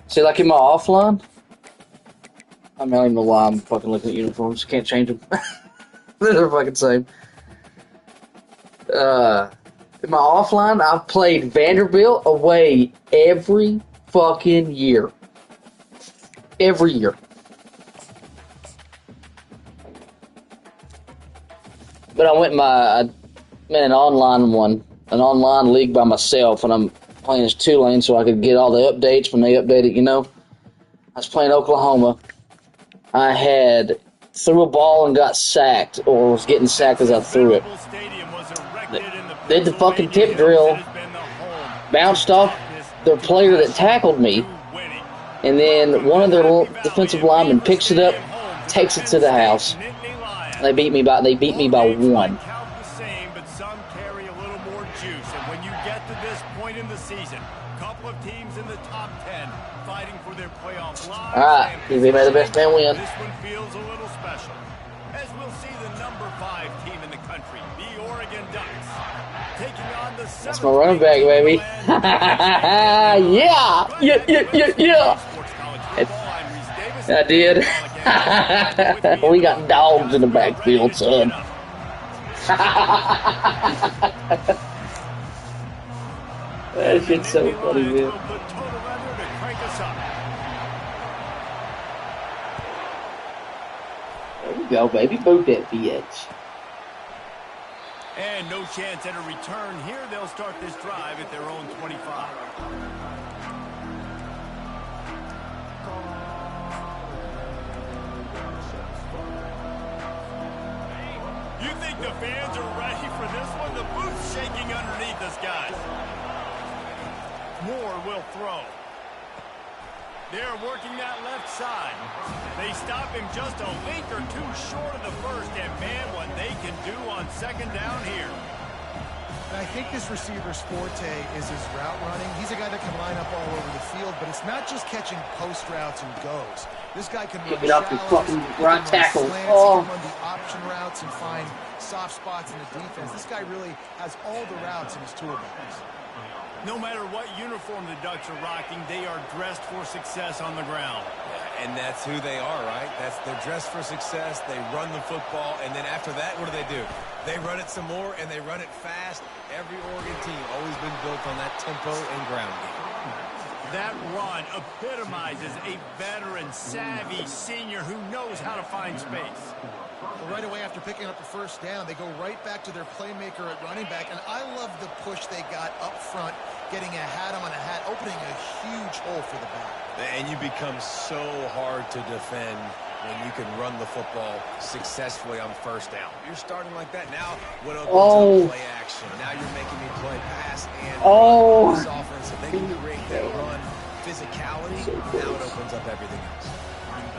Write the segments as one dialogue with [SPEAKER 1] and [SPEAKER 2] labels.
[SPEAKER 1] See, like in my offline, I mean, I don't even know why I'm fucking looking at uniforms. Can't change them. They're fucking same. In my offline, I've played Vanderbilt away every fucking year. Every year. But I went an online league by myself, and I'm playing as Tulane so I could get all the updates when they update it, you know. I was playing Oklahoma. I had threw a ball and got sacked, or was getting sacked as I threw it. Did the fucking tip drill, bounced off the player that tackled me, and then one of their defensive linemen picks it up, takes it to the house. They beat me by one. Alright, you made the best man win.
[SPEAKER 2] This one feels a little special, as we'll see the number 5 team in the country, the Oregon Ducks, taking on the
[SPEAKER 1] That's my running back, baby. Yeah! I did. We got dogs in the backfield, son. That shit's so funny, man. There we go, baby. Boot that bitch.
[SPEAKER 2] And no chance at a return here. They'll start this drive at their own 25. You think the fans are ready for this one? The boot's shaking underneath us, guys. Moore will throw. They're working that left side. They stop him just a link or two short of the first, and man, what they can do on second down here.
[SPEAKER 3] And I think this receiver's forte is his route running. He's a guy that can line up all over the field, but it's not just catching post routes and goes. This guy can run
[SPEAKER 1] shallows, fucking right tackle.
[SPEAKER 3] Slants, he can run the option routes and find soft spots in the defense. This guy really has all the routes in his toolbox.
[SPEAKER 2] No matter what uniform the Ducks are rocking, they are dressed for success on the ground.
[SPEAKER 4] And that's who they are, right? They're dressed for success. They run the football, and then after that, what do? They run it some more, and they run it fast. Every Oregon team always been built on that tempo and ground game.
[SPEAKER 2] That run epitomizes a veteran, savvy senior who knows how to find space.
[SPEAKER 3] Well, right away after picking up the first down, they go right back to their playmaker at running back. And I love the push they got up front, getting a hat on a hat, opening a huge hole for the back.
[SPEAKER 4] And you become so hard to defend when you can run the football successfully on first down. You're starting like that. Now, what opens up play action? Now you're making me play pass and run this offense. If they can create that run physicality, now it opens up everything else.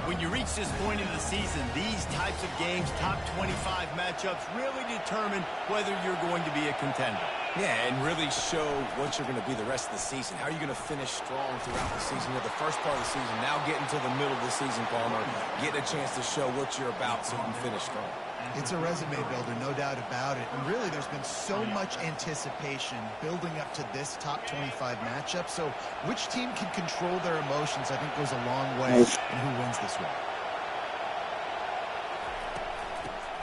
[SPEAKER 2] When you reach this point in the season, these types of games, top 25 matchups, really determine whether you're going to be a contender.
[SPEAKER 4] Yeah, and really show what you're going to be the rest of the season. How are you going to finish strong throughout the season? You're the first part of the season, now getting to the middle of the season, Palmer, getting a chance to show what you're about so you can finish strong.
[SPEAKER 3] It's a resume builder, no doubt about it. And really, there's been so much anticipation building up to this top 25 matchup. So which team can control their emotions, I think, goes a long way in who wins this one.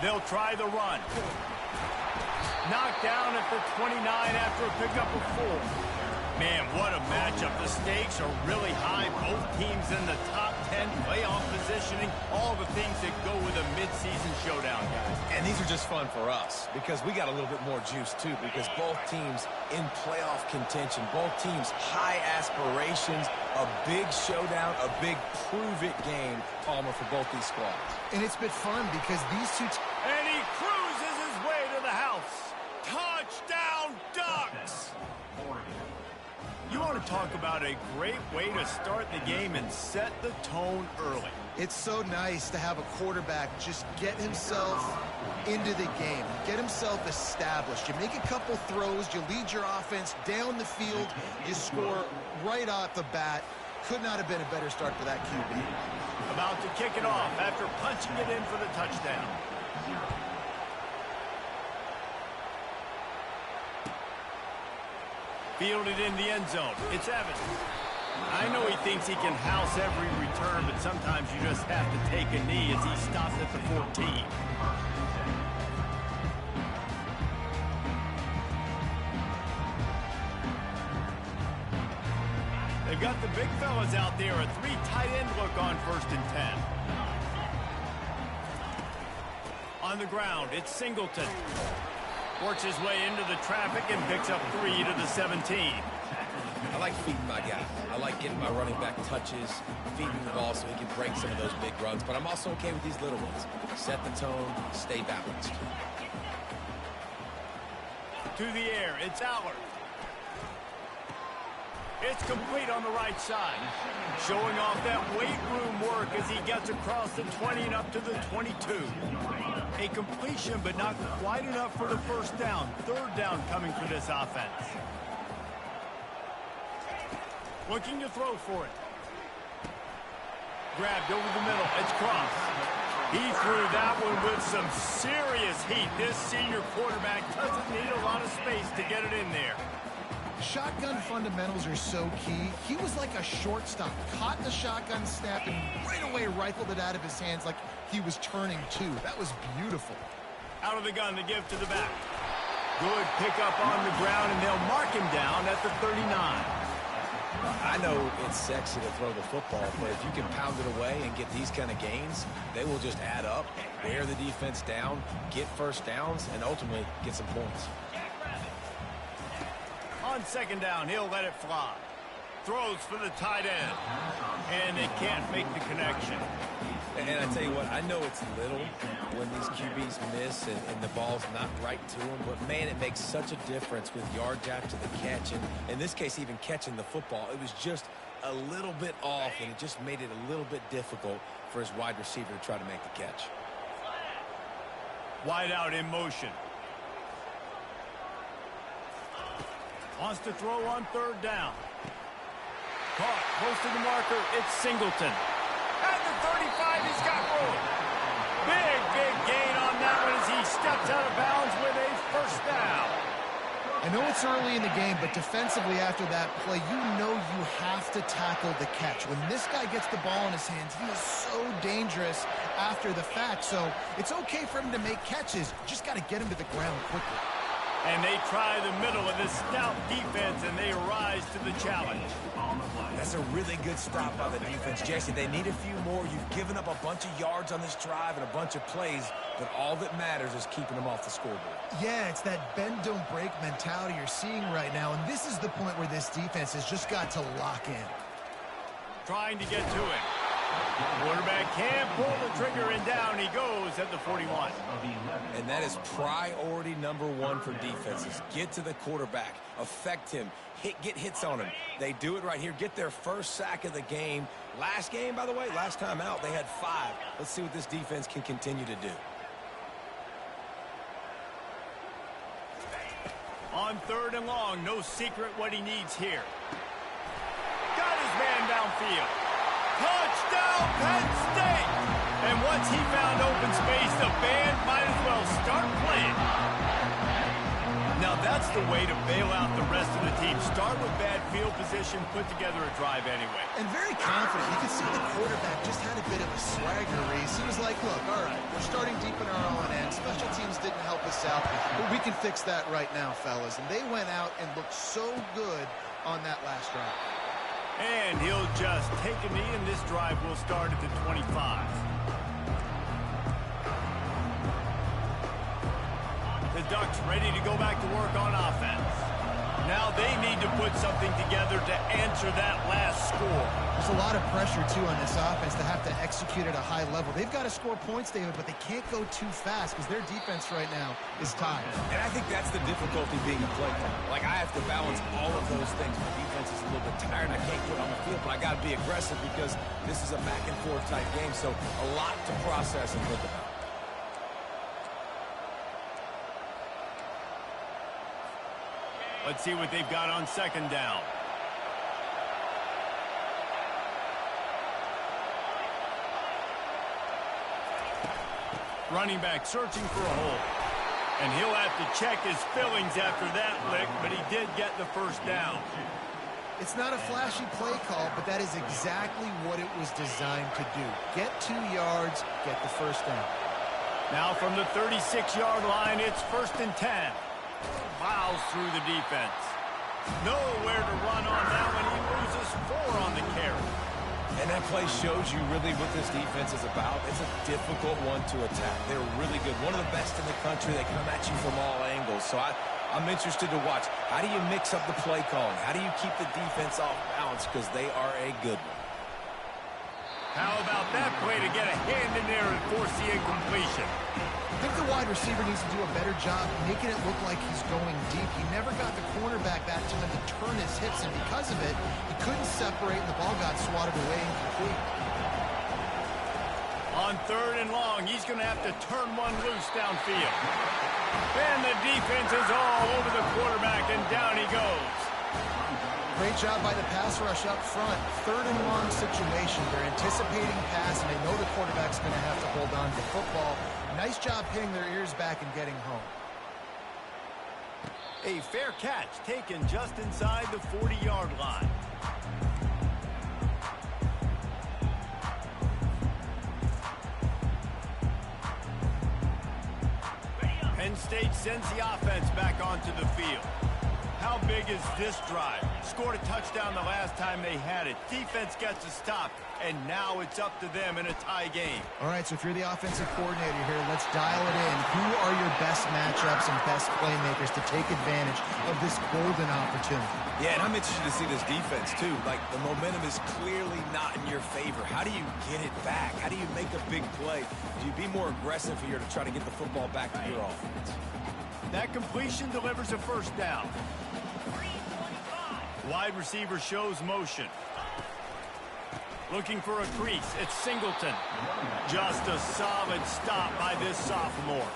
[SPEAKER 2] They'll try the run. Knocked down at the 29 after a pickup of 4. Man, what a matchup. The stakes are really high. Both teams in the top 10, playoff positioning, all the things that go with a midseason showdown, guys.
[SPEAKER 4] And these are just fun for us because we got a little bit more juice, too, because both teams in playoff contention, both teams high aspirations, a big showdown, a big prove-it game, Palmer, for both these squads.
[SPEAKER 3] And it's been fun because these two...
[SPEAKER 2] And he cruises his way to the house. Touchdown, Ducks! You want to talk about a great way to start the game and set the tone early.
[SPEAKER 3] It's so nice to have a quarterback just get himself into the game, get himself established. You make a couple throws, you lead your offense down the field, you score right off the bat. Could not have been a better start for that QB.
[SPEAKER 2] About to kick it off after punching it in for the touchdown. Fielded in the end zone. It's Evans. I know he thinks he can house every return, but sometimes you just have to take a knee as he stops at the 14. They've got the big fellas out there, a 3 tight end look on 1st and 10. On the ground, it's Singleton. Works his way into the traffic and picks up 3 to the 17.
[SPEAKER 4] I like feeding my guy. I like getting my running back touches, feeding the ball so he can break some of those big runs. But I'm also okay with these little ones. Set the tone, stay balanced.
[SPEAKER 2] To the air, it's Allard. It's complete on the right side. Showing off that weight room work as he gets across the 20 and up to the 22. A completion, but not quite enough for the 1st down. 3rd down coming for this offense. Looking to throw for it. Grabbed over the middle. It's Cross. He threw that one with some serious heat. This senior quarterback doesn't need a lot of space to get it in there.
[SPEAKER 3] Shotgun fundamentals are so key. He was like a shortstop, caught the shotgun snap and right away rifled it out of his hands like he was turning 2. That was beautiful.
[SPEAKER 2] Out of the gun to give to the back. Good pickup on the ground, and they'll mark him down at the 39.
[SPEAKER 4] I know it's sexy to throw the football, but if you can pound it away and get these kind of gains, they will just add up, wear the defense down, get 1st downs, and ultimately get some points.
[SPEAKER 2] On 2nd down, he'll let it fly. Throws for the tight end. And they can't make the connection.
[SPEAKER 4] And I tell you what, I know it's little when these QBs miss and the ball's not right to them, but man, it makes such a difference with yards after the catch. And in this case, even catching the football, it was just a little bit off, and it just made it a little bit difficult for his wide receiver to try to make the catch.
[SPEAKER 2] Wide out in motion. Wants to throw on 3rd down. Caught close to the marker. It's Singleton. At the 35, he's got room. Big gain on that one as he steps out of bounds with a 1st down.
[SPEAKER 3] I know it's early in the game, but defensively after that play, you know you have to tackle the catch. When this guy gets the ball in his hands, he is so dangerous after the fact. So it's okay for him to make catches. You just got to get him to the ground quickly.
[SPEAKER 2] And they try the middle of this stout defense, and they rise to the challenge.
[SPEAKER 4] That's a really good stop by the defense, Jesse. They need a few more. You've given up a bunch of yards on this drive and a bunch of plays, but all that matters is keeping them off the scoreboard. Yeah, it's that bend, don't break mentality you're seeing right now, and this is the point where this defense has just got to lock in.
[SPEAKER 2] Trying to get to it. Quarterback can't pull the trigger, and down he goes at the 41.
[SPEAKER 4] And that is priority number 1 for defenses. Get to the quarterback, affect him, get hits on him. They do it right here. Get their 1st sack of the game. Last game, by the way, last time out, they had 5. Let's see what this defense can continue to do.
[SPEAKER 2] On 3rd and long, no secret what he needs here. Got his man downfield. Touchdown, Penn State! And once he found open space, the band might as well start playing. Now that's the way to bail out the rest of the team. Start with bad field position, put together a drive anyway.
[SPEAKER 3] And very confident. You can see the quarterback just had a bit of a swagger race. He was like, look, all right, we're starting deep in our own end. Special teams didn't help us out, but we can fix that right now, fellas. And they went out and looked so good on that last drive.
[SPEAKER 2] And he'll just take a knee, and this drive will start at the 25. The Ducks ready to go back to work on offense. Now they need to put something together to answer that last score.
[SPEAKER 3] There's a lot of pressure, too, on this offense to have to execute at a high level. They've got to score points, David, but they can't go too fast because their defense right now is tired.
[SPEAKER 4] And I think that's the difficulty being a play caller. Like, I have to balance all of those things. My defense is a little bit tired, and I can't put on the field, but I got to be aggressive because this is a back-and-forth type game, so a lot to process and think about.
[SPEAKER 2] Let's see what they've got on 2nd down. Running back searching for a hole. And he'll have to check his fillings after that lick, but he did get the 1st down.
[SPEAKER 3] It's not a flashy play call, but that is exactly what it was designed to do. Get 2 yards, get the first down.
[SPEAKER 2] Now from the 36-yard line, it's 1st and 10. Plows through the defense. Nowhere to run on that one. He loses 4 on the carry.
[SPEAKER 4] And that play shows you really what this defense is about. It's a difficult one to attack. They're really good. One of the best in the country. They come at you from all angles. So I'm interested to watch. How do you mix up the play calling? How do you keep the defense off balance? Because they are a good one.
[SPEAKER 2] How about that play to get a hand in there and force the incompletion?
[SPEAKER 3] I think the wide receiver needs to do a better job making it look like he's going deep. He never got the cornerback that time to turn his hips, and because of it, he couldn't separate, and the ball got swatted away incomplete.
[SPEAKER 2] On 3rd and long, he's going to have to turn one loose downfield. And the defense is all over the quarterback, and down he goes.
[SPEAKER 3] Great job by the pass rush up front. 3rd and long situation. They're anticipating pass, and they know the quarterback's going to have to hold on to the football. Nice job pinning their ears back and getting home.
[SPEAKER 2] A fair catch taken just inside the 40-yard line. Penn State sends the offense back onto the field. How big is this drive? Scored a touchdown the last time they had it. Defense gets a stop, and now it's up to them in a tie game.
[SPEAKER 3] All right, so if you're the offensive coordinator here, let's dial it in. Who are your best matchups and best playmakers to take advantage of this golden opportunity?
[SPEAKER 4] Yeah, and I'm interested to see this defense, too. Like, the momentum is clearly not in your favor. How do you get it back? How do you make a big play? Do you be more aggressive here to try to get the football back to your offense?
[SPEAKER 2] That completion delivers a 1st down. Wide receiver shows motion. Looking for a crease. It's Singleton. Just a solid stop by this sophomore.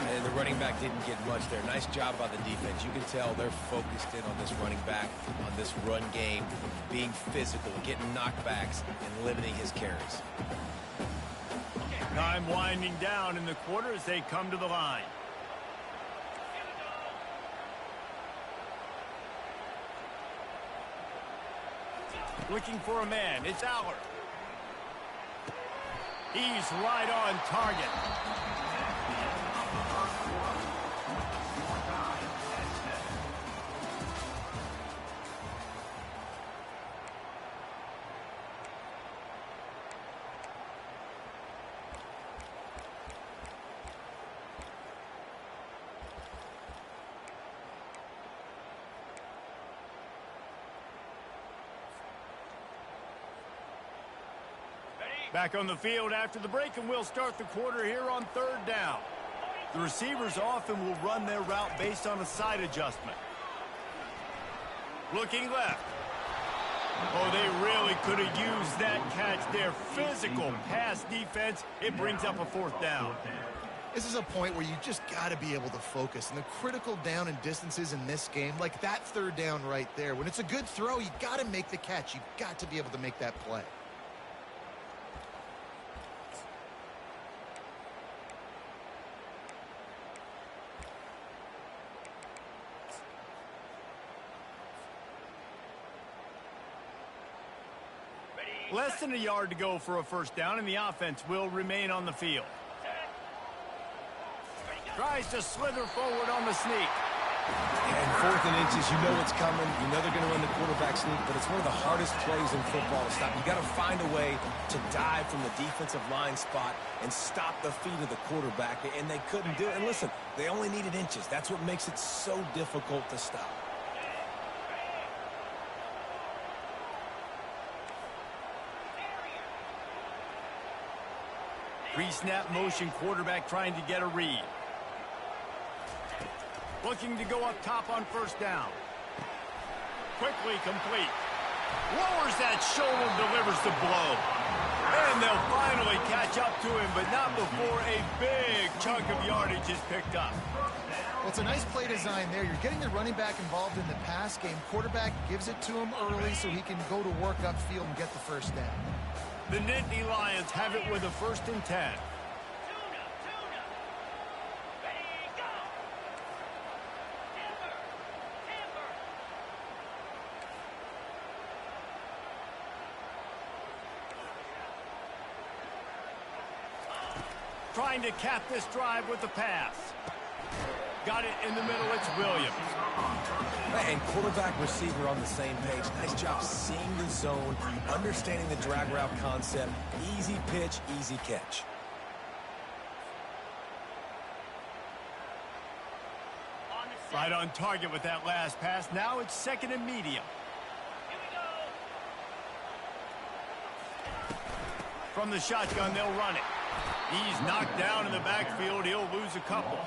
[SPEAKER 4] And the running back didn't get much there. Nice job by the defense. You can tell they're focused in on this running back, on this run game, being physical, getting knockbacks, and limiting his carries.
[SPEAKER 2] Time winding down in the quarter as they come to the line. Looking for a man. It's Aller. He's right on target. Back on the field after the break, and we'll start the quarter here on 3rd down. The receivers often will run their route based on a side adjustment. Looking left. Oh, they really could have used that catch there. Physical pass defense. It brings up a 4th down.
[SPEAKER 3] This is a point where you just got to be able to focus. And the critical down and distances in this game, like that 3rd down right there, when it's a good throw, you got to make the catch. You got to be able to make that play.
[SPEAKER 2] Less than a yard to go for a 1st down, and the offense will remain on the field. Tries to slither forward on the sneak.
[SPEAKER 4] And 4th and inches, you know it's coming. You know they're going to run the quarterback sneak, but it's one of the hardest plays in football to stop. You got to find a way to dive from the defensive line spot and stop the feet of the quarterback, and they couldn't do it. And listen, they only needed inches. That's what makes it so difficult to stop.
[SPEAKER 2] Pre-snap motion, quarterback trying to get a read. Looking to go up top on 1st down. Quickly complete. Lowers that shoulder, delivers the blow. And they'll finally catch up to him, but not before a big chunk of yardage is picked up.
[SPEAKER 3] Well, it's a nice play design there. You're getting the running back involved in the pass game. Quarterback gives it to him early so he can go to work upfield and get the 1st down.
[SPEAKER 2] The Nittany Lions have it with a 1st and 10. trying to cap this drive with the pass. Got it in the middle. It's Williams.
[SPEAKER 4] And quarterback, receiver on the same page. Nice job seeing the zone, understanding the drag route concept. Easy pitch, easy catch.
[SPEAKER 2] Right on target with that last pass. Now it's second and medium. From the shotgun, they'll run it. He's knocked down in the backfield. He'll lose a couple.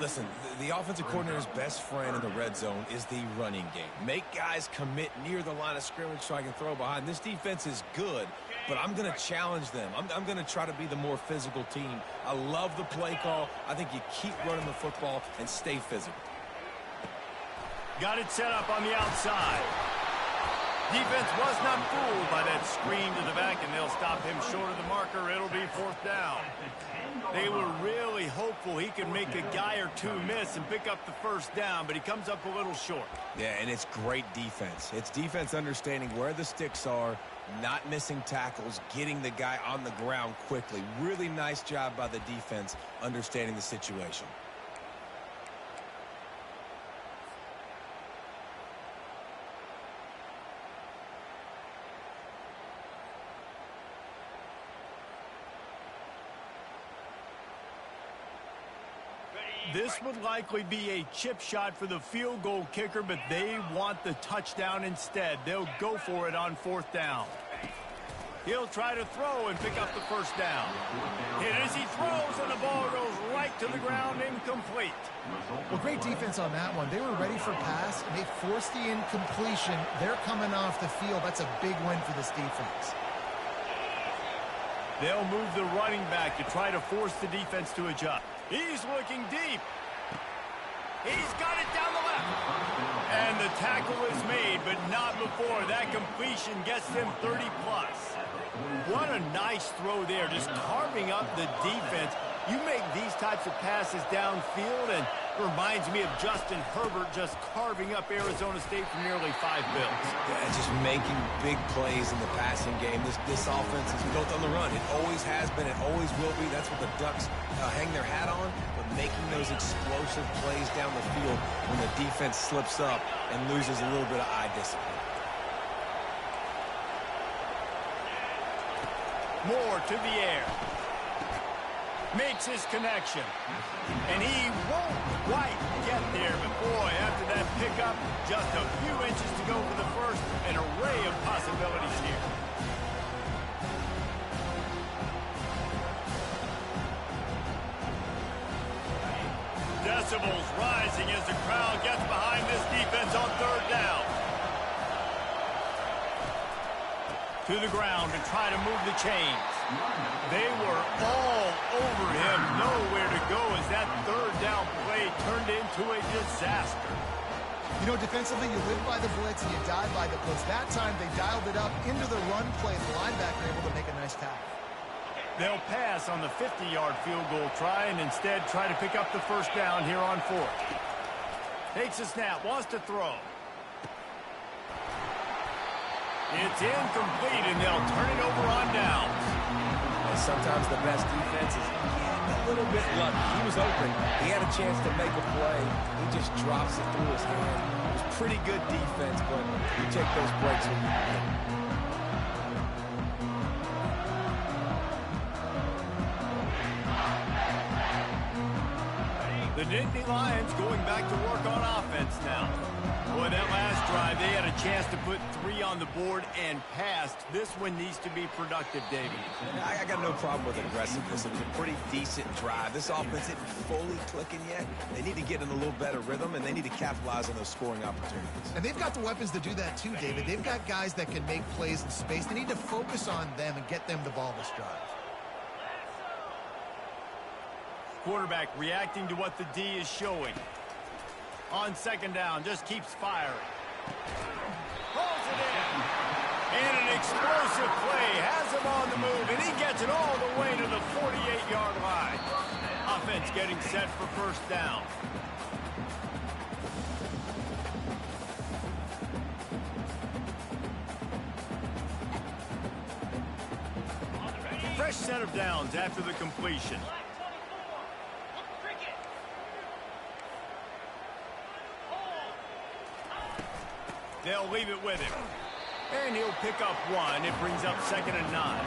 [SPEAKER 4] Listen, the offensive coordinator's best friend in the red zone is the running game. Make guys commit near the line of scrimmage so I can throw behind. This defense is good, but I'm going to challenge them. I'm going to try to be the more physical team. I love the play call. I think you keep running the football and stay physical.
[SPEAKER 2] Got it set up on the outside. Defense was not fooled by that screen to the back, and they'll stop him short of the marker. It'll be fourth down. They were really hopeful he could make a guy or two miss and pick up the first down, but he comes up a little short.
[SPEAKER 4] Yeah, and it's great defense. It's defense understanding where the sticks are, not missing tackles, getting the guy on the ground quickly. Really nice job by the defense understanding the situation.
[SPEAKER 2] This would likely be a chip shot for the field goal kicker, but they want the touchdown instead. They'll go for it on fourth down. He'll try to throw and pick up the first down. Hit as he throws, and the ball goes right to the ground, incomplete.
[SPEAKER 3] Well, great defense on that one. They were ready for pass, and they forced the incompletion. They're coming off the field. That's a big win for this defense.
[SPEAKER 2] They'll move the running back to try to force the defense to adjust. He's looking deep. He's got it down the left. And the tackle is made, but not before. That completion gets them 30+. What a nice throw there, just carving up the defense. You make these types of passes downfield, and it reminds me of Justin Herbert just carving up Arizona State for nearly 5 bills.
[SPEAKER 4] Yeah, just making big plays in the passing game. This offense is built on the run. It always has been. It always will be. That's what the Ducks hang their hat on. But making those explosive plays down the field when the defense slips up and loses a little bit of eye discipline.
[SPEAKER 2] Moore to the air. Makes his connection. And he won't quite get there. But boy, after that pickup, just a few inches to go for the first. An array of possibilities here. Decibels rising as the crowd gets behind this defense on third down. To the ground to try to move the chains. They were all over him. Nowhere to go as that third down play turned into a disaster.
[SPEAKER 3] You know, defensively, you live by the blitz and you die by the blitz. That time, they dialed it up into the run play. The linebacker able to make a nice tackle.
[SPEAKER 2] They'll pass on the 50-yard field goal try and instead try to pick up the first down here on fourth. Takes a snap, wants to throw. It's incomplete, and they'll turn it over on downs.
[SPEAKER 4] And sometimes the best defense is getting a little bit lucky. He was open. He had a chance to make a play. He just drops it through his hand. It was pretty good defense, but you take those breaks when you can.
[SPEAKER 2] The Nittany Lions going back to work on offense now. Boy, that last drive, they had a chance to put 3 on the board and passed. This one needs to be productive, David.
[SPEAKER 4] I got no problem with aggressiveness. It was a pretty decent drive. This offense isn't fully clicking yet. They need to get in a little better rhythm, and they need to capitalize on those scoring opportunities.
[SPEAKER 3] And they've got the weapons to do that too, David. They've got guys that can make plays in space. They need to focus on them and get them the ball this drive.
[SPEAKER 2] Quarterback reacting to what the D is showing. On second down, just keeps firing. Pulls it in. And an explosive play has him on the move, and he gets it all the way to the 48-yard line. Offense getting set for first down. Fresh set of downs after the completion. They'll leave it with him. And he'll pick up one. It brings up 2nd and 9.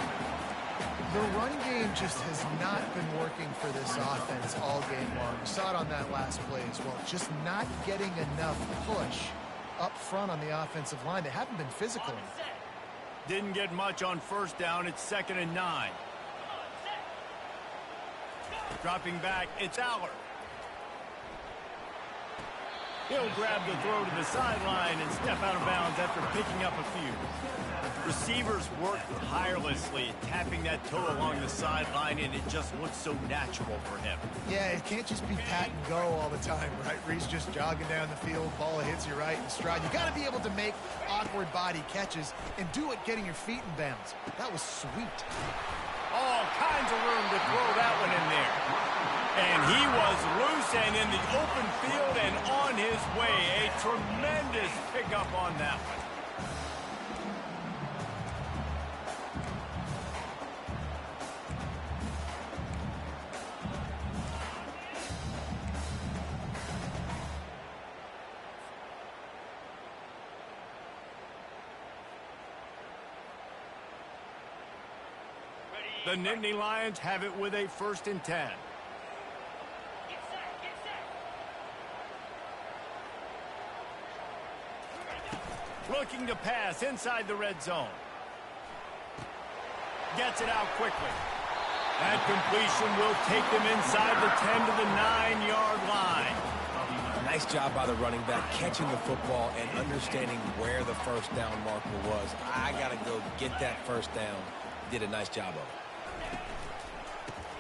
[SPEAKER 3] The run game just has not been working for this offense all game long. You saw it on that last play as well. Just not getting enough push up front on the offensive line. They haven't been physical.
[SPEAKER 2] Didn't get much on 1st down. It's 2nd and 9. Dropping back, it's Aller. He'll grab the throw to the sideline and step out of bounds after picking up a few. Receivers work tirelessly, tapping that toe along the sideline, and it just looks so natural for him.
[SPEAKER 3] Yeah, it can't just be pat and go all the time, right? Reese just jogging down the field, ball hits you right in stride. You got to be able to make awkward body catches and do it getting your feet in bounds. That was sweet.
[SPEAKER 2] All kinds of room to throw that one in there. And he was loose and in the open field and on his way. A tremendous pickup on that one. The Nittany Lions have it with a 1st and 10. Looking to pass inside the red zone. Gets it out quickly. That completion will take them inside the 10 to the 9-yard line.
[SPEAKER 4] Nice job by the running back catching the football and understanding where the 1st down marker was. I got to go get that 1st down. Did a nice job of it.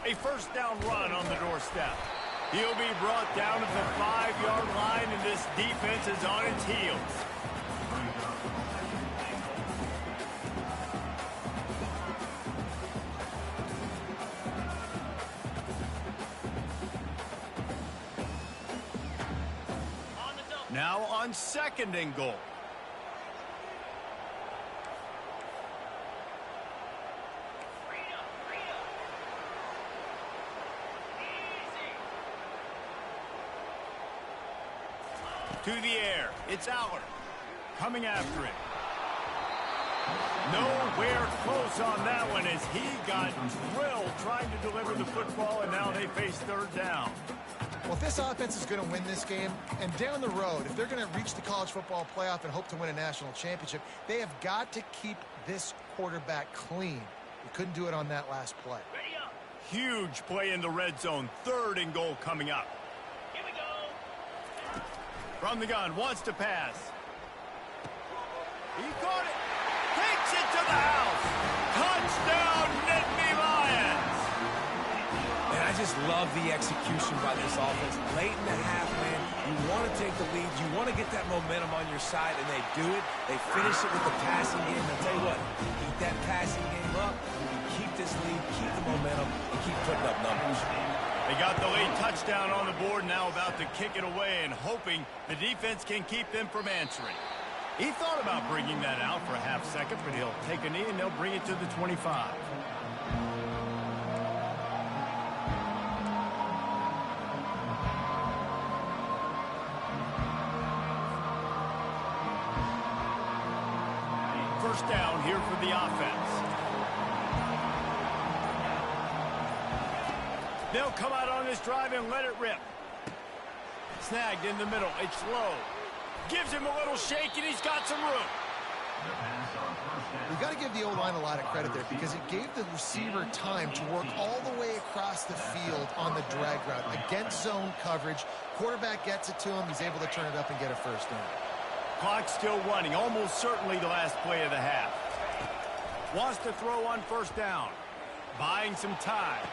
[SPEAKER 2] A 1st down run on the doorstep. He'll be brought down at the 5-yard line, and this defense is on its heels. Now on 2nd and goal. To the air, it's Aller. Coming after it. Nowhere close on that one as he got drilled trying to deliver the football, and now they face 3rd down.
[SPEAKER 3] Well, if this offense is going to win this game, and down the road, if they're going to reach the college football playoff and hope to win a national championship, they have got to keep this quarterback clean. We couldn't do it on that last play.
[SPEAKER 2] Huge play in the red zone. 3rd and goal coming up. Here we go. From the gun, wants to pass. He caught it. Takes it to the house. Touchdown, Nittany Lions.
[SPEAKER 4] And I just love the execution by this offense. Late in the half, man, you want to take the lead. You want to get that momentum on your side, and they do it. They finish it with the passing game. I'll tell you what, keep that passing game up. You keep this lead, keep the momentum, and keep putting up numbers.
[SPEAKER 2] They got the late touchdown on the board, now about to kick it away and hoping the defense can keep them from answering. He thought about bringing that out for a half second, but he'll take a knee and they'll bring it to the 25. First down here for the offense. They'll come out on this drive and let it rip. Snagged in the middle. It's low. Gives him a little shake, and he's got some room.
[SPEAKER 3] We've got to give the O-line a lot of credit there because it gave the receiver time to work all the way across the field on the drag route. Against zone coverage, quarterback gets it to him. He's able to turn it up and get a 1st down.
[SPEAKER 2] Clock's still running. Almost certainly the last play of the half. Wants to throw on 1st down. Buying some time.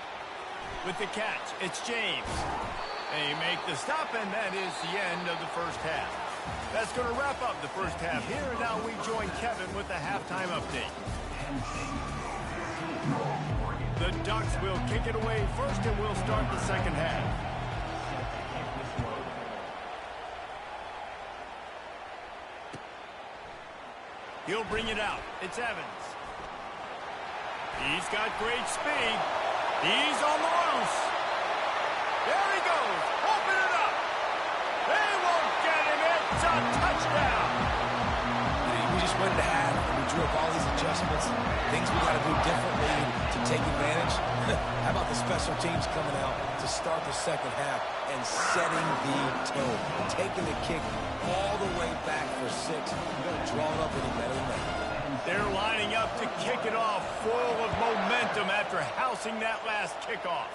[SPEAKER 2] With the catch, it's James. They make the stop, and that is the end of the 1st half. That's going to wrap up the 1st half here, and now we join Kevin with the halftime update. The Ducks will kick it away first, and we'll start the 2nd half. He'll bring it out. It's Evans. He's got great speed. He's on the loose. There he goes. Open it up. They won't get him. It's a touchdown.
[SPEAKER 4] We just went to half, and we drew up all these adjustments, things we got to do differently to take advantage. How about the special teams coming out to start the second half and setting the tone, taking the kick all the way back for 6. You don't draw it up any better than that.
[SPEAKER 2] They're lining up to kick it off, full of momentum after housing that last kickoff.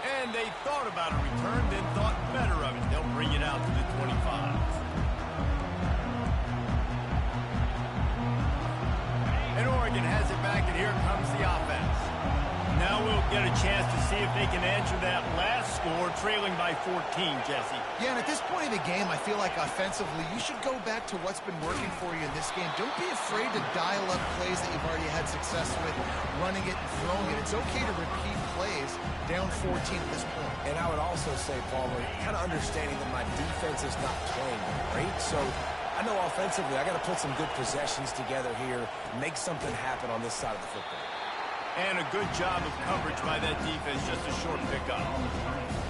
[SPEAKER 2] And they thought about a return, then thought better of it. They'll bring it out to the 25. And Oregon has it back, and here comes the offense. Now we'll get a chance to see if they can answer that last score, trailing by 14, Jesse.
[SPEAKER 3] Yeah, and at this point in the game, I feel like offensively, you should go back to what's been working for you in this game. Don't be afraid to dial up plays that you've already had success with, running it and throwing it. It's okay to repeat plays down 14 at this point.
[SPEAKER 4] And I would also say, Palmer, kind of understanding that my defense is not playing great, so I know offensively I got to put some good possessions together here, make something happen on this side of the football.
[SPEAKER 2] And a good job of coverage by that defense, just a short pickup.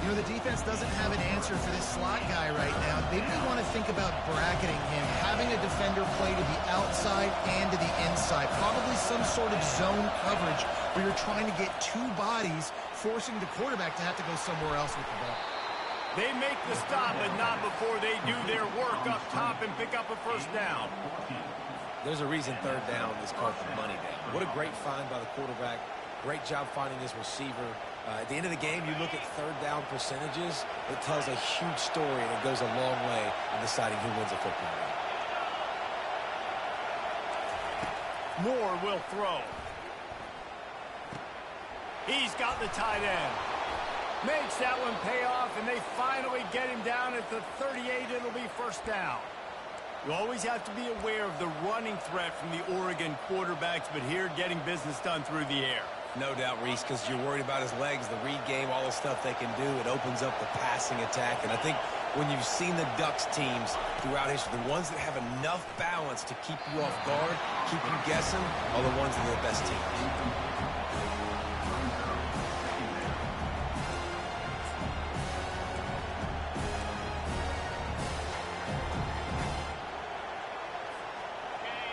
[SPEAKER 3] You know, the defense doesn't have an answer for this slot guy right now. They may want to think about bracketing him, having a defender play to the outside and to the inside. Probably some sort of zone coverage where you're trying to get 2 bodies, forcing the quarterback to have to go somewhere else with the ball.
[SPEAKER 2] They make the stop, but not before they do their work up top and pick up a first down.
[SPEAKER 4] There's a reason third down is called the money down. What a great find by the quarterback. Great job finding his receiver. At the end of the game, you look at third down percentages. It tells a huge story, and it goes a long way in deciding who wins a football game.
[SPEAKER 2] Moore will throw. He's got the tight end. Makes that one pay off, and they finally get him down at the 38. It'll be first down. You always have to be aware of the running threat from the Oregon quarterbacks, but here getting business done through the air.
[SPEAKER 4] No doubt, Reese, because you're worried about his legs, the read game, all the stuff they can do. It opens up the passing attack. And I think when you've seen the Ducks teams throughout history, the ones that have enough balance to keep you off guard, keep you guessing, are the ones that are the best teams.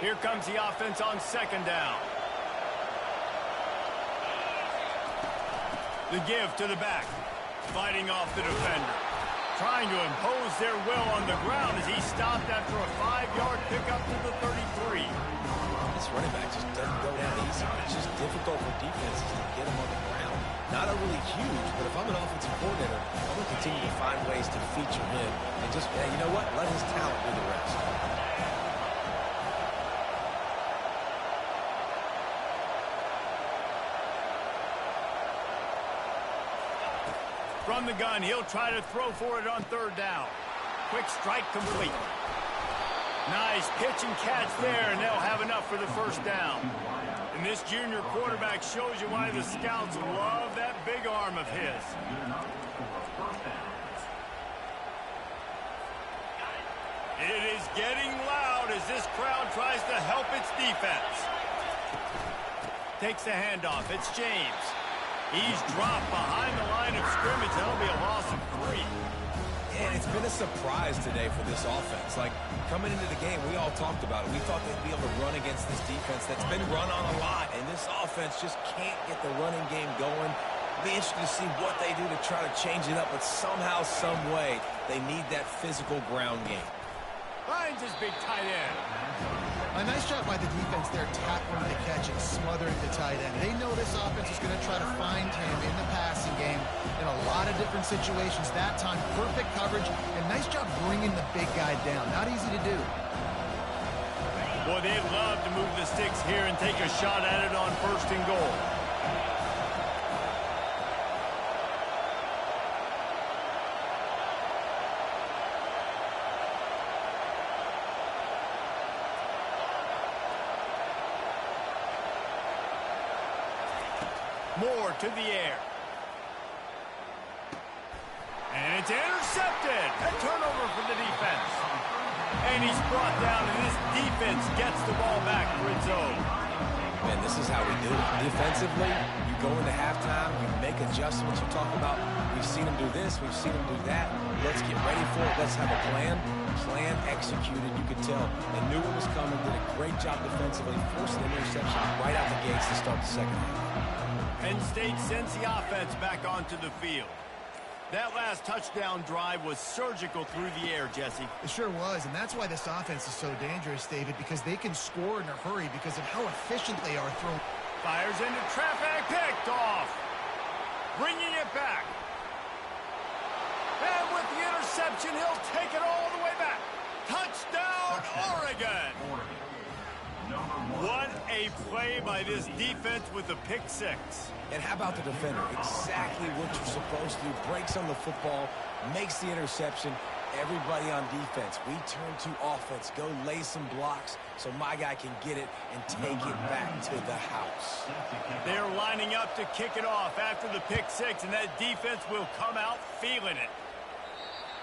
[SPEAKER 2] Here comes the offense on second down. The give to the back. Fighting off the defender. Trying to impose their will on the ground as he stopped after a 5-yard pickup to the 33.
[SPEAKER 4] This running back just doesn't go down easy. It's just difficult for defenses to get him on the ground. Not overly huge, but if I'm an offensive coordinator, I'm going to continue to find ways to feature him and just, you know what, let his talent do the rest.
[SPEAKER 2] From the gun, he'll try to throw for it on third down. Quick strike complete. Nice pitch and catch there, and they'll have enough for the first down. And this junior quarterback shows you why the scouts love that big arm of his. It is getting loud as this crowd tries to help its defense. Takes the handoff. It's James. He's dropped behind the line of scrimmage. That'll be a loss of 3.
[SPEAKER 4] And it's been a surprise today for this offense. Like, coming into the game, we all talked about it. We thought they'd be able to run against this defense that's been run on a lot. And this offense just can't get the running game going. It'll be interesting to see what they do to try to change it up. But somehow, some way, they need that physical ground game.
[SPEAKER 2] Finds his big tight end.
[SPEAKER 3] A nice job by the defense there, tackling the catch and smothering the tight end. They know this offense is going to try to find him in the passing game in a lot of different situations. That time, perfect coverage, and nice job bringing the big guy down. Not easy to do.
[SPEAKER 2] Boy, they'd love to move the sticks here and take a shot at it on first and goal. Moore to the air. And it's intercepted. A turnover for the defense. And he's brought down, and this defense gets the ball back for its own.
[SPEAKER 4] Man, this is how we do it. Defensively, you go into halftime, you make adjustments. You talk about, we've seen them do this, we've seen them do that. Let's get ready for it. Let's have a plan. Plan executed. You could tell they knew what was coming, did a great job defensively, forcing an interception right out the gates to start the second half.
[SPEAKER 2] Penn State sends the offense back onto the field. That last touchdown drive was surgical through the air, Jesse.
[SPEAKER 3] It sure was, and that's why this offense is so dangerous, David, because they can score in a hurry because of how efficient they are throwing.
[SPEAKER 2] Fires into traffic, picked off. Bringing it back. And with the interception, he'll take it all the way back. Touchdown, Oregon. What a play by this defense with the pick six.
[SPEAKER 4] And how about the defender? Exactly what you're supposed to do. Breaks on the football, makes the interception. Everybody on defense, we turn to offense. Go lay some blocks so my guy can get it and take it back to the house.
[SPEAKER 2] They're lining up to kick it off after the pick six, and that defense will come out feeling it.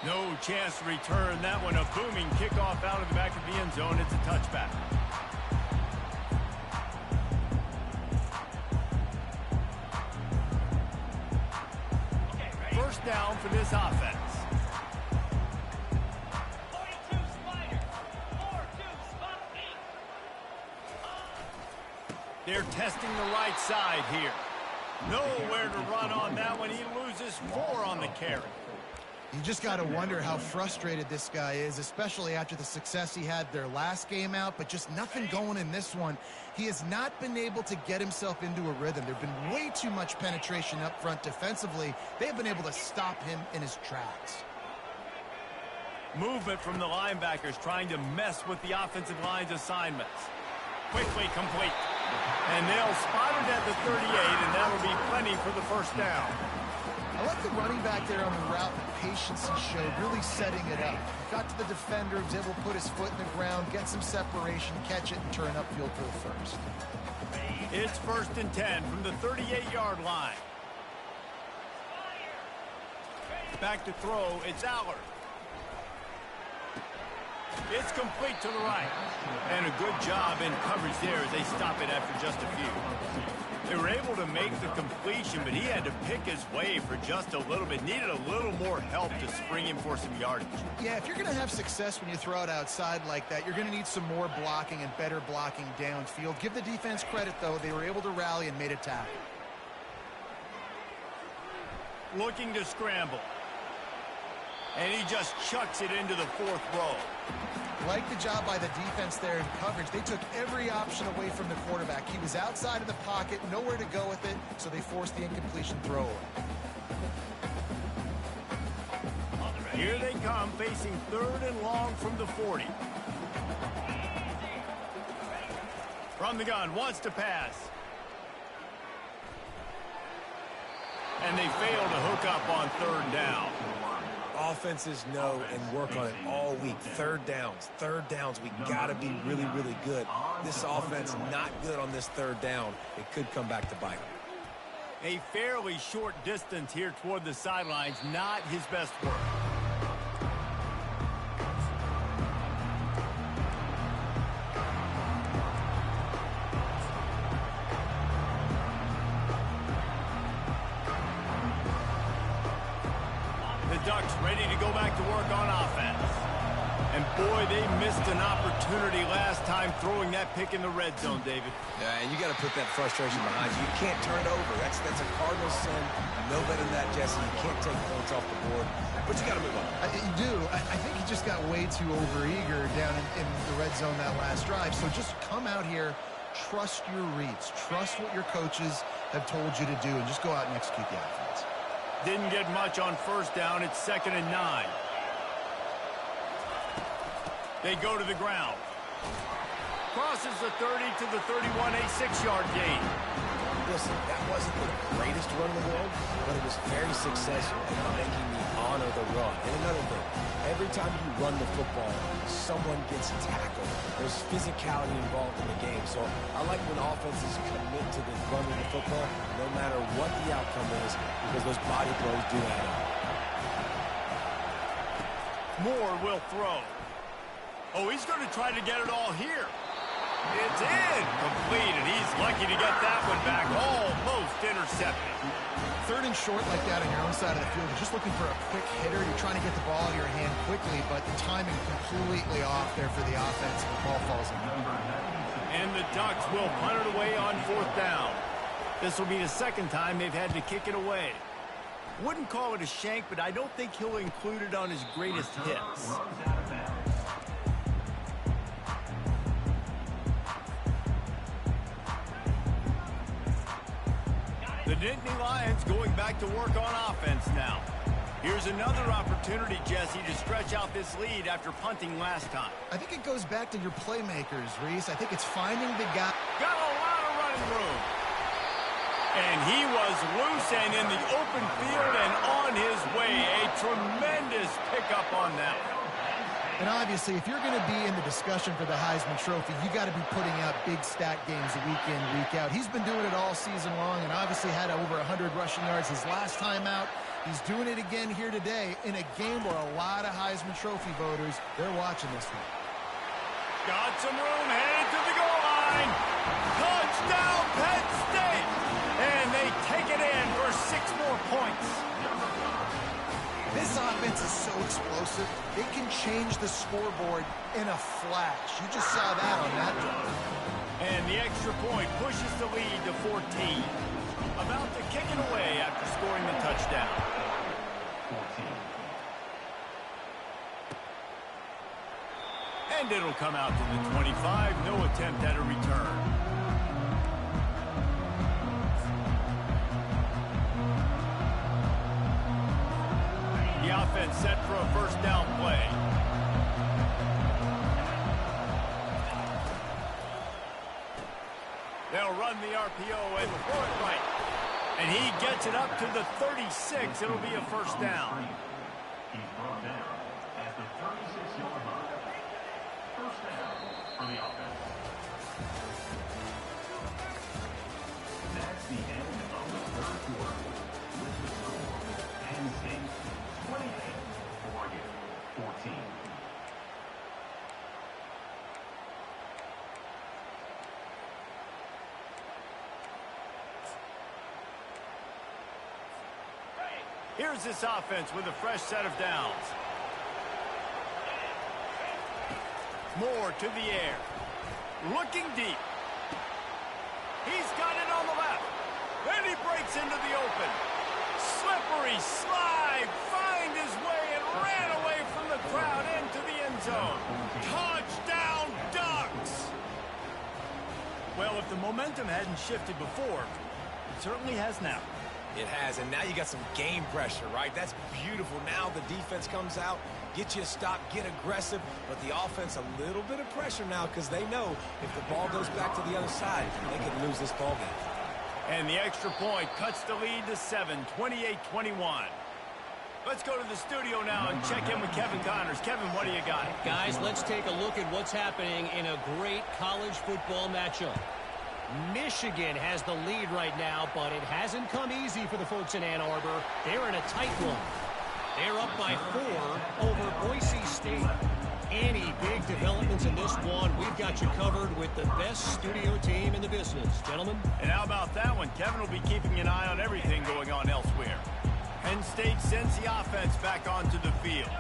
[SPEAKER 2] No chance to return that one. A booming kickoff out of the back of the end zone. It's a touchback. First down for this offense. They're testing the right side here. Nowhere to run on that one. He loses 4 on the carry.
[SPEAKER 3] You just got to wonder how frustrated this guy is, especially after the success he had their last game out, but just nothing going in this one. He has not been able to get himself into a rhythm. There have been way too much penetration up front defensively. They've been able to stop him in his tracks.
[SPEAKER 2] Movement from the linebackers trying to mess with the offensive line's assignments. Quickly complete. And they'll spot it at the 38, and that'll be plenty for the first down.
[SPEAKER 3] I like the running back there on the route, the patience he showed, really setting it up. Got to the defender, was able to put his foot in the ground, get some separation, catch it, and turn upfield for the first.
[SPEAKER 2] It's 1st and 10 from the 38-yard line. Back to throw, it's Allard. It's complete to the right. And a good job in coverage there as they stop it after just a few. They were able to make the completion, but he had to pick his way for just a little bit. Needed a little more help to spring him for some yardage.
[SPEAKER 3] Yeah, if you're going to have success when you throw it outside like that, you're going to need some more blocking and better blocking downfield. Give the defense credit, though. They were able to rally and made a tackle.
[SPEAKER 2] Looking to scramble. And he just chucks it into the 4th row.
[SPEAKER 3] Like the job by the defense there in coverage. They took every option away from the quarterback. He was outside of the pocket, nowhere to go with it, so they forced the incompletion throw.
[SPEAKER 2] Here they come, facing 3rd and long from the 40. From the gun, wants to pass. And they fail to hook up on 3rd down.
[SPEAKER 4] Offenses know and work on it all week. Third downs. We got to be really, really good. This offense not good on this 3rd down. It could come back to bite them.
[SPEAKER 2] A fairly short distance here toward the sidelines. Not his best work. Ducks ready to go back to work on offense. And boy, they missed an opportunity last time throwing that pick in the red zone, David.
[SPEAKER 4] Yeah, and you got to put that frustration behind you. You can't turn it over. That's a cardinal sin. No better than that, Jesse. You can't take points off the board, but you got to move on.
[SPEAKER 3] You do. I think he just got way too overeager down in the red zone that last drive. So just come out here, trust your reads, trust what your coaches have told you to do, and just go out and execute the offense.
[SPEAKER 2] Didn't get much on 1st down. It's 2nd and 9. They go to the ground. Crosses the 30 to the 31, a 6-yard gain.
[SPEAKER 4] Listen, that wasn't the greatest run in the world, but it was very successful in making me honor the run. And another thing, every time you run the football, someone gets tackled. There's physicality involved in the game. So I like when offenses commit to the running the football, no matter what the outcome is, because those body blows do add up.
[SPEAKER 2] Moore will throw. Oh, he's going to try to get it all here. It's in. Complete, and he's lucky to get that one back. Almost intercepted.
[SPEAKER 3] Third and short like that on your own side of the field. You're just looking for a quick hitter. You're trying to get the ball out of your hand quickly, but the timing completely off there for the offense, and the ball falls in.
[SPEAKER 2] And the Ducks will punt it away on 4th down. This will be the second time they've had to kick it away. Wouldn't call it a shank, but I don't think he'll include it on his greatest hits. The Nittany Lions going back to work on offense now. Here's another opportunity, Jesse, to stretch out this lead after punting last time.
[SPEAKER 3] I think it goes back to your playmakers, Reese. I think it's finding the guy.
[SPEAKER 2] Got a lot of running room. And he was loose and in the open field and on his way. A tremendous pickup on that.
[SPEAKER 3] And obviously, if you're going to be in the discussion for the Heisman Trophy, you got to be putting out big stat games week in, week out. He's been doing it all season long and obviously had over 100 rushing yards his last time out. He's doing it again here today in a game where a lot of Heisman Trophy voters, they're watching this one.
[SPEAKER 2] Got some room, headed to the goal line. Touchdown, Penn State. And they take it in for 6 more points.
[SPEAKER 3] This offense is so explosive, they can change the scoreboard in a flash. You just saw that on that drive.
[SPEAKER 2] And the extra point pushes the lead to 14. About to kick it away after scoring the touchdown. And it'll come out to the 25. No attempt at a return. The offense set for a first down play. They'll run the RPO and throw it right. And he gets it up to the 36. It'll be a first down.
[SPEAKER 5] He's brought down at the 36-yard line. First down for the offense. That's the end of the third quarter. With the score, Penn State 28, Oregon 14.
[SPEAKER 2] Here's this offense with a fresh set of downs. Moore to the air. Looking deep. He's got it on the left. Then he breaks into the open. Slippery slide. Find his way and ran away from the crowd into the end zone. Touchdown, Ducks! Well, if the momentum hadn't shifted before, it certainly has now.
[SPEAKER 4] It has, and now you got some game pressure, right? That's beautiful. Now the defense comes out, get you a stop, get aggressive, but the offense a little bit of pressure now because they know if the ball goes back to the other side, they could lose this ball game.
[SPEAKER 2] And the extra point cuts the lead to 7, 28-21. Let's go to the studio now and check in with Kevin Connors. Kevin, what do you got?
[SPEAKER 6] Guys, let's take a look at what's happening in a great college football matchup. Michigan has the lead right now, but it hasn't come easy for the folks in Ann Arbor. They're in a tight one. They're up by 4 over Boise State. Any big developments in this one, we've got you covered with the best studio team in the business. Gentlemen?
[SPEAKER 2] And how about that one? Kevin will be keeping an eye on everything going on elsewhere. Penn State sends the offense back onto the field.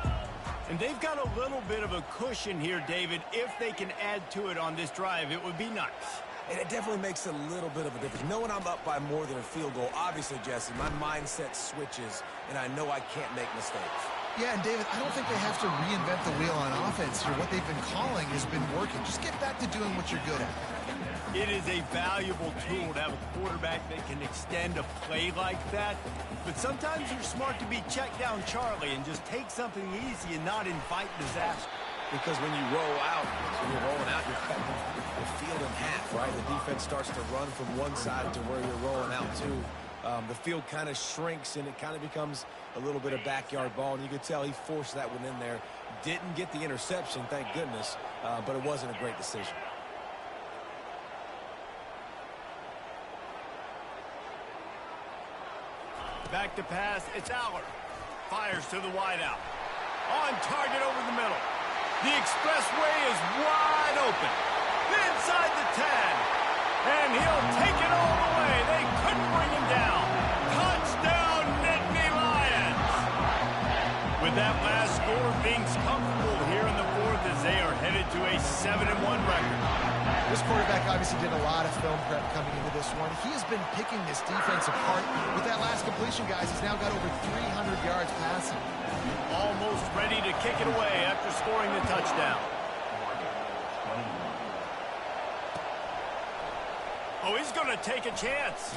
[SPEAKER 2] And they've got a little bit of a cushion here, David. If they can add to it on this drive, it would be nice.
[SPEAKER 4] And it definitely makes a little bit of a difference. Knowing I'm up by more than a field goal, obviously, Jesse, my mindset switches, and I know I can't make mistakes.
[SPEAKER 3] Yeah, and David, I don't think they have to reinvent the wheel on offense here. What they've been calling has been working. Just get back to doing what you're good at.
[SPEAKER 2] It is a valuable tool to have a quarterback that can extend a play like that. But sometimes you're smart to be check down Charlie and just take something easy and not invite disaster.
[SPEAKER 4] Because when you roll out, when you're rolling out, you're cutting the field in half, right? The defense starts to run from one side to where you're rolling out to. The field kind of shrinks, and it kind of becomes a little bit of backyard ball. And you could tell he forced that one in there. Didn't get the interception, thank goodness, but it wasn't a great decision.
[SPEAKER 2] Back to pass, it's Aller. Fires to the wideout. On target over the middle. The expressway is wide open. Then inside the 10. And he'll take it all the way. They couldn't bring him down. Touchdown, Nittany Lions. With that last score, things comfortable here in the fourth as they are headed to a 7-1 record.
[SPEAKER 3] This quarterback obviously did a lot of film prep coming into this one. He has been picking this defense apart. With that last completion, guys, he's now got over 300 yards passing.
[SPEAKER 2] Almost ready to kick it away after scoring the touchdown. Oh, he's going to take a chance.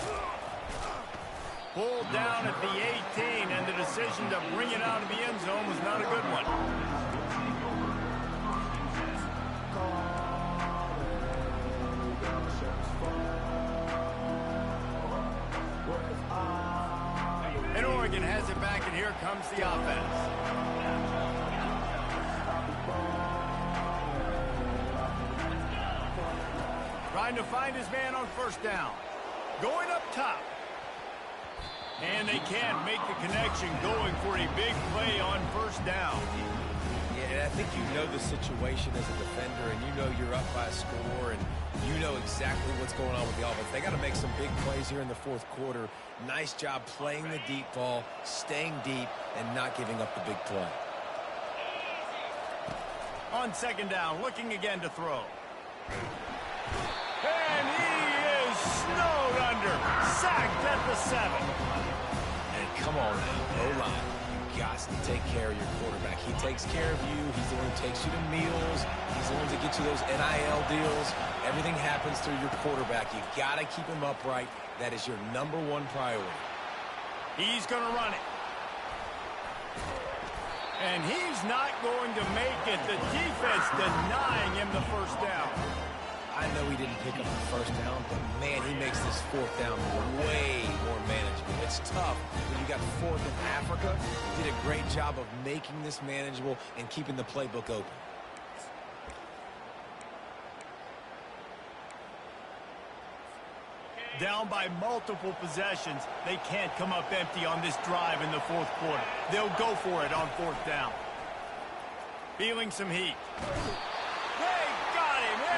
[SPEAKER 2] Pulled down at the 18, and the decision to bring it out of the end zone was not a good one. And Oregon has it back, and here comes the offense. Trying to find his man on first down. Going up top. And they can't make the connection, going for a big play on first down.
[SPEAKER 4] Yeah, and I think you know the situation as a defender, and you know you're up by a score, and you know exactly what's going on with the offense. They got to make some big plays here in the fourth quarter. Nice job playing the deep ball, staying deep, and not giving up the big play.
[SPEAKER 2] On second down, looking again to throw. And he is snowed under. Sacked at the 7.
[SPEAKER 4] And come on now, O-line. You got to take care of your quarterback. He takes care of you. He's the one who takes you to meals. He's the one to get you those NIL deals. Everything happens through your quarterback. You got to keep him upright. That is your number one priority.
[SPEAKER 2] He's going to run it. And he's not going to make it. The defense denying him the first down.
[SPEAKER 4] I know he didn't pick up the first down, but, man, he makes this fourth down way more manageable. It's tough when you got fourth in Africa. He did a great job of making this manageable and keeping the playbook open.
[SPEAKER 2] Down by multiple possessions. They can't come up empty on this drive in the fourth quarter. They'll go for it on fourth down. Feeling some heat.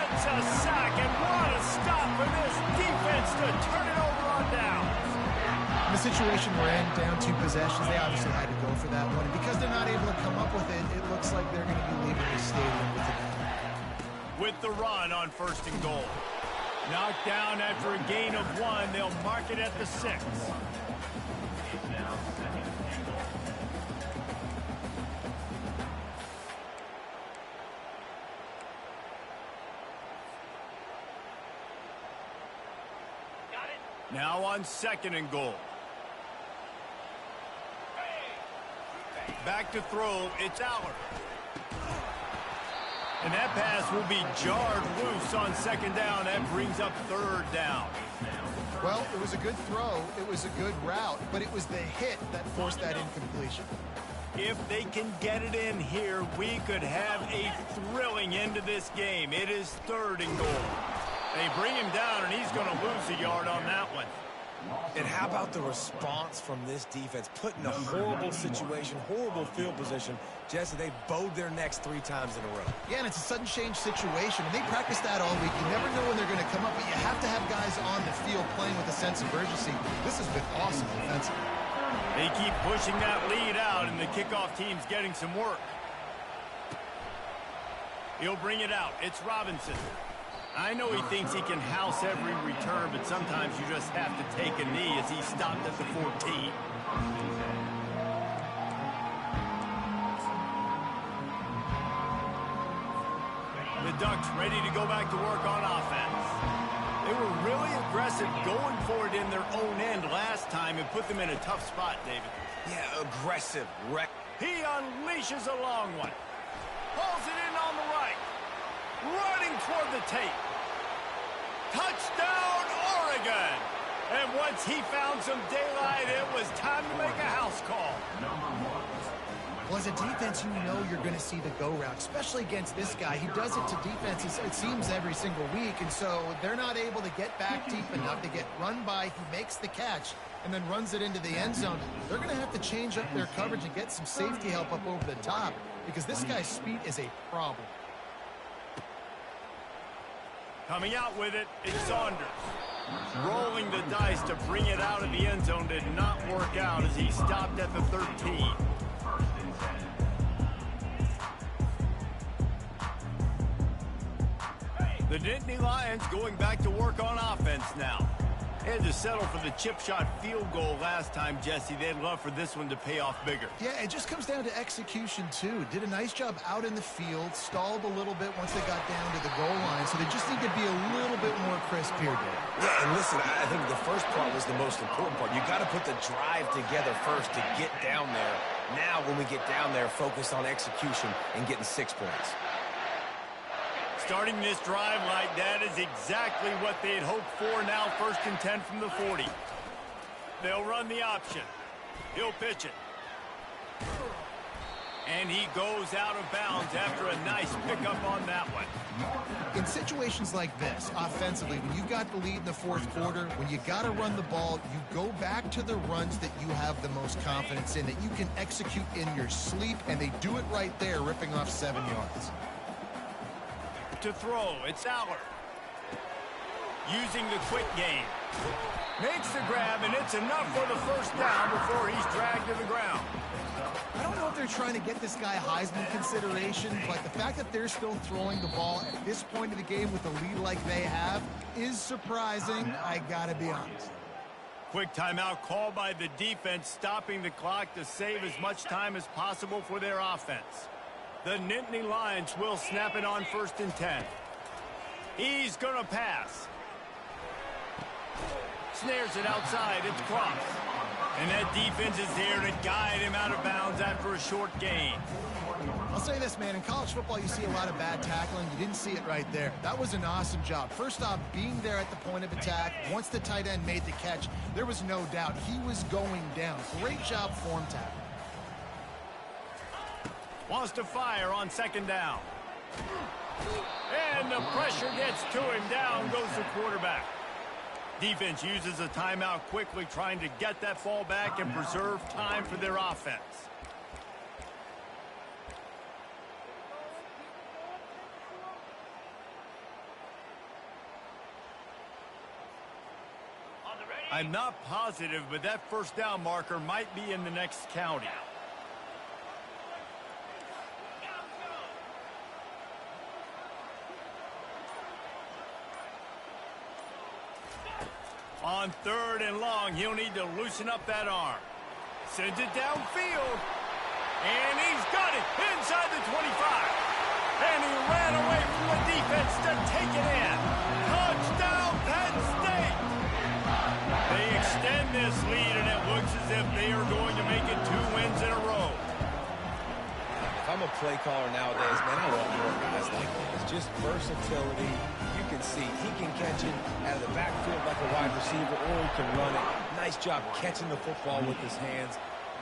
[SPEAKER 2] It's a sack, and what a stop for this defense to turn it over on down.
[SPEAKER 3] In the situation we're in, down 2 possessions, they obviously had to go for that one. And because they're not able to come up with it, it looks like they're going to be leaving the stadium with it.
[SPEAKER 2] With the run on first and goal. Knocked down after a gain of 1, they'll mark it at the 6. Now on second and goal. Back to throw, it's Aller. And that pass will be jarred loose on second down. That brings up third down.
[SPEAKER 3] Well, it was a good throw. It was a good route, but it was the hit that forced that incompletion.
[SPEAKER 2] If they can get it in here, we could have a thrilling end to this game. It is third and goal. They bring him down, and he's going to lose a yard on that one.
[SPEAKER 4] And how about the response from this defense? Put in a horrible situation, horrible field position, just as they bowed their necks 3 times in a row.
[SPEAKER 3] Yeah, and it's a sudden change situation, and they practice that all week. You never know when they're going to come up, but you have to have guys on the field playing with a sense of urgency. This has been awesome defensively.
[SPEAKER 2] They keep pushing that lead out, and the kickoff team's getting some work. He'll bring it out. It's Robinson. I know he thinks he can house every return, but sometimes you just have to take a knee as he stopped at the 14. The Ducks ready to go back to work on offense. They were really aggressive going for it in their own end last time and put them in a tough spot, David.
[SPEAKER 4] Yeah, aggressive.
[SPEAKER 2] He unleashes a long one. Pulls it in on the right. Running toward the tape. Touchdown, Oregon! And once he found some daylight, it was time to make a house call.
[SPEAKER 3] Well, as a defense, you know you're going to see the go route, especially against this guy. He does it to defenses, it seems, every single week, and so they're not able to get back deep enough to get run by. He makes the catch and then runs it into the end zone. They're going to have to change up their coverage and get some safety help up over the top because this guy's speed is a problem.
[SPEAKER 2] Coming out with it, it's Saunders. Rolling the dice to bring it out of the end zone did not work out as he stopped at the 13. The Nittany Lions going back to work on offense now. They had to settle for the chip shot field goal last time, Jesse. They'd love for this one to pay off bigger.
[SPEAKER 3] Yeah, it just comes down to execution, too. Did a nice job out in the field, stalled a little bit once they got down to the goal line, so they just need to be a little bit more crisp here, Dave.
[SPEAKER 4] Yeah, and listen, I think the first part was the most important part. You got to put the drive together first to get down there. Now, when we get down there, focus on execution and getting 6 points.
[SPEAKER 2] Starting this drive like that is exactly what they had hoped for. Now 1st and 10 from the 40. They'll run the option. He'll pitch it. And he goes out of bounds after a nice pickup on that one.
[SPEAKER 3] In situations like this, offensively, when you've got the lead in the 4th quarter, when you got to run the ball, you go back to the runs that you have the most confidence in, that you can execute in your sleep, and they do it right there, ripping off 7 yards.
[SPEAKER 2] To throw, it's Aller. Using the quick game. Makes the grab, and it's enough for the 1st down before he's dragged to the ground.
[SPEAKER 3] I don't know if they're trying to get this guy Heisman consideration, but the fact that they're still throwing the ball at this point of the game with a lead like they have is surprising, I gotta be honest.
[SPEAKER 2] Quick timeout called by the defense, stopping the clock to save as much time as possible for their offense. The Nittany Lions will snap it on 1st and 10. He's going to pass. Snares it outside. It's Cross. And that defense is there to guide him out of bounds after a short gain.
[SPEAKER 3] I'll say this, man. In college football, you see a lot of bad tackling. You didn't see it right there. That was an awesome job. First off, being there at the point of attack. Once the tight end made the catch, there was no doubt he was going down. Great job form tackling.
[SPEAKER 2] Wants to fire on 2nd down. And the pressure gets to him. Down goes the quarterback. Defense uses a timeout quickly, trying to get that ball back and preserve time for their offense. I'm not positive, but that 1st down marker might be in the next county. On 3rd and long, he'll need to loosen up that arm. Sends it downfield. And he's got it inside the 25. And he ran away from the defense to take it in. Touchdown, Penn State. They extend this lead, and it looks as if they are going to make it 2 wins in a row.
[SPEAKER 4] If I'm a play caller nowadays, man, I want more guys like this. Just versatility. You can see he can catch it out of the backfield like a wide receiver, or he can run it. Nice job catching the football with his hands,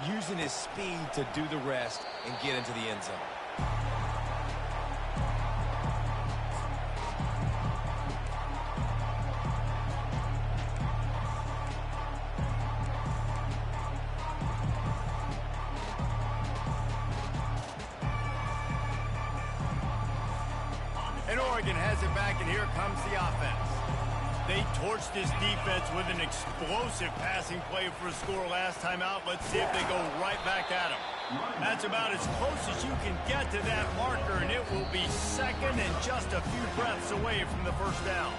[SPEAKER 4] using his speed to do the rest and get into the end zone.
[SPEAKER 2] And Oregon has it back, and here comes the offense. They torched this defense with an explosive passing play for a score last time out. Let's see if they go right back at him. That's about as close as you can get to that marker, and it will be 2nd and just a few breaths away from the 1st down.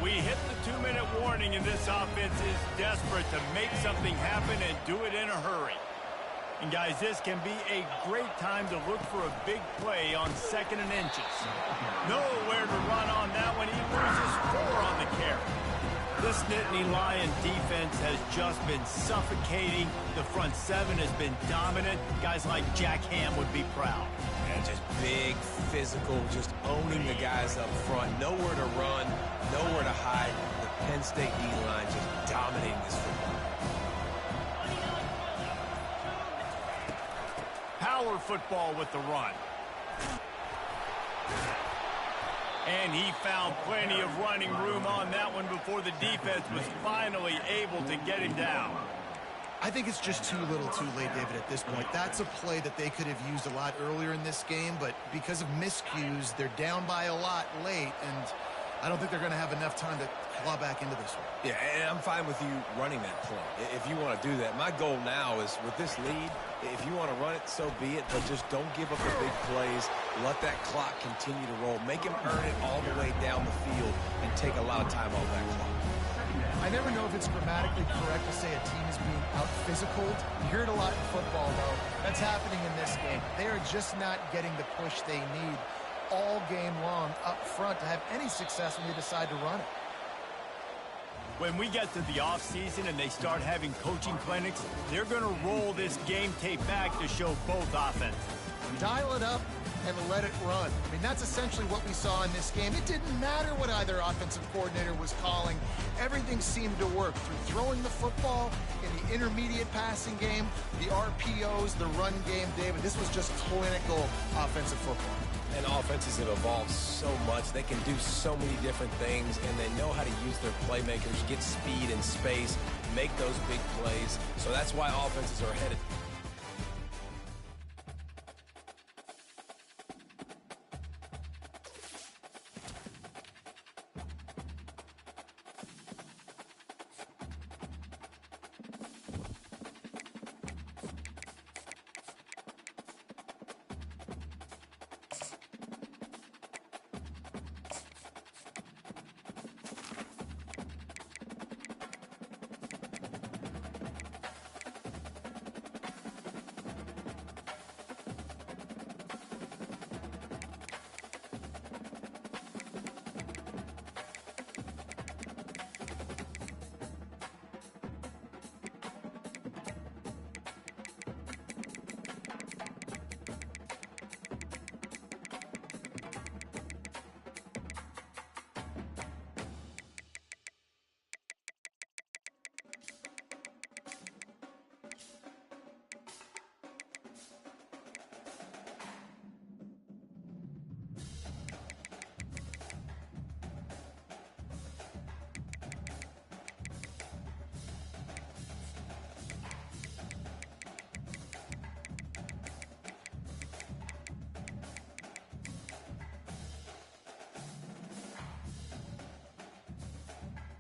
[SPEAKER 2] We hit the 2-minute warning, and this offense is desperate to make something happen and do it in a hurry. And guys, this can be a great time to look for a big play on 2nd and inches. Nowhere to run on that one. He loses 4 on the carry. This Nittany Lion defense has just been suffocating. The front 7 has been dominant. Guys like Jack Ham would be proud.
[SPEAKER 4] And just big, physical, just owning the guys up front. Nowhere to run, nowhere to hide. The Penn State D-line just dominating this football.
[SPEAKER 2] Power football with the run. And he found plenty of running room on that one before the defense was finally able to get him down.
[SPEAKER 3] I think it's just too little too late, David, at this point. That's a play that they could have used a lot earlier in this game, but because of miscues, they're down by a lot late, and I don't think they're going to have enough time to claw back into this one.
[SPEAKER 4] Yeah, and I'm fine with you running that play if you want to do that. My goal now is with this lead, if you want to run it, so be it, but just don't give up the big plays. Let that clock continue to roll. Make him earn it all the way down the field and take a lot of time off that clock.
[SPEAKER 3] I never know if it's grammatically correct to say a team is being out-physicaled. You hear it a lot in football, though. That's happening in this game. They are just not getting the push they need all game long up front to have any success when they decide to run it.
[SPEAKER 2] When we get to the offseason and they start having coaching clinics, they're going to roll this game tape back to show both offenses.
[SPEAKER 3] Dial it up and let it run. I mean, that's essentially what we saw in this game. It didn't matter what either offensive coordinator was calling. Everything seemed to work through throwing the football in the intermediate passing game, the RPOs, the run game, David. This was just clinical offensive football.
[SPEAKER 4] And offenses have evolved so much. They can do so many different things, and they know how to use their playmakers, get speed and space, make those big plays. So that's why offenses are headed